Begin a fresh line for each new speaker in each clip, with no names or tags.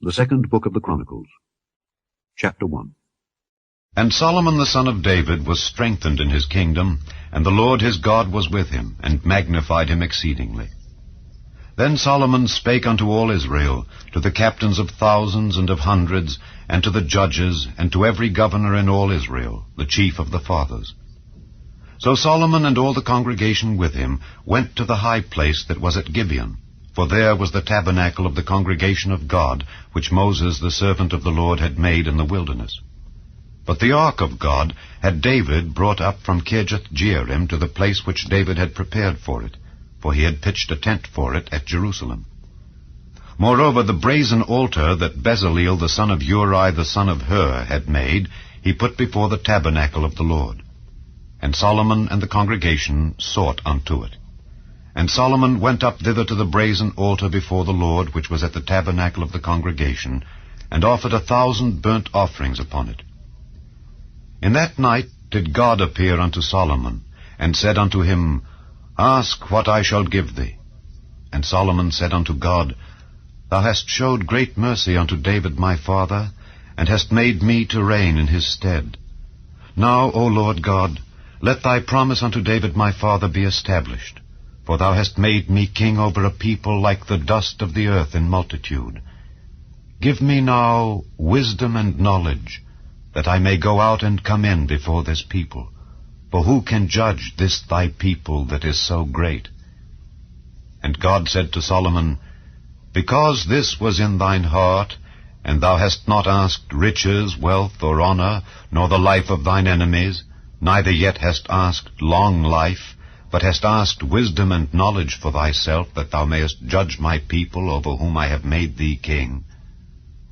The second book of the Chronicles, chapter 1.
And Solomon the son of David was strengthened in his kingdom, and the Lord his God was with him, and magnified him exceedingly. Then Solomon spake unto all Israel, to the captains of thousands and of hundreds, and to the judges, and to every governor in all Israel, the chief of the fathers. So Solomon and all the congregation with him went to the high place that was at Gibeon, for there was the tabernacle of the congregation of God, which Moses the servant of the Lord had made in the wilderness. But the ark of God had David brought up from Kirjath-jearim to the place which David had prepared for it, for he had pitched a tent for it at Jerusalem. Moreover, the brazen altar that Bezaleel the son of Uri the son of Hur had made, he put before the tabernacle of the Lord. And Solomon and the congregation sought unto it. And Solomon went up thither to the brazen altar before the Lord, which was at the tabernacle of the congregation, and offered 1,000 burnt offerings upon it. In that night did God appear unto Solomon, and said unto him, Ask what I shall give thee. And Solomon said unto God, Thou hast showed great mercy unto David my father, and hast made me to reign in his stead. Now, O Lord God, let thy promise unto David my father be established. For thou hast made me king over a people like the dust of the earth in multitude. Give me now wisdom and knowledge, that I may go out and come in before this people. For who can judge this thy people that is so great? And God said to Solomon, Because this was in thine heart, and thou hast not asked riches, wealth, or honor, nor the life of thine enemies, neither yet hast asked long life, but hast asked wisdom and knowledge for thyself, that thou mayest judge my people over whom I have made thee king.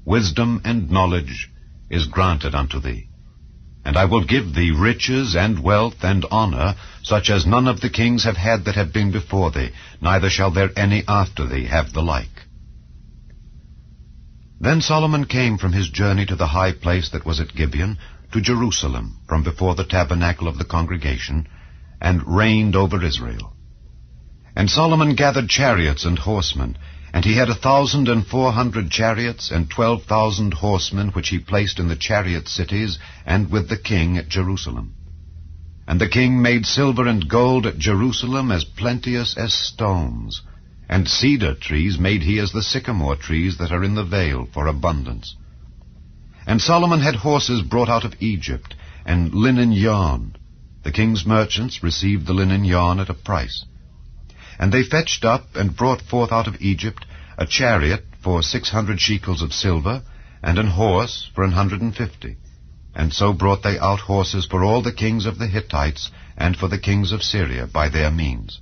Wisdom and knowledge is granted unto thee. And I will give thee riches and wealth and honor, such as none of the kings have had that have been before thee, neither shall there any after thee have the like. Then Solomon came from his journey to the high place that was at Gibeon, to Jerusalem, from before the tabernacle of the congregation, and reigned over Israel. And Solomon gathered chariots and horsemen, and he had 1,400 chariots and 12,000 horsemen, which he placed in the chariot cities, and with the king at Jerusalem. And the king made silver and gold at Jerusalem as plenteous as stones, and cedar trees made he as the sycamore trees that are in the vale for abundance. And Solomon had horses brought out of Egypt, and linen yarn. The king's merchants received the linen yarn at a price. And they fetched up and brought forth out of Egypt a chariot for 600 shekels of silver, and an horse for 150. And so brought they out horses for all the kings of the Hittites, and for the kings of Syria by their means.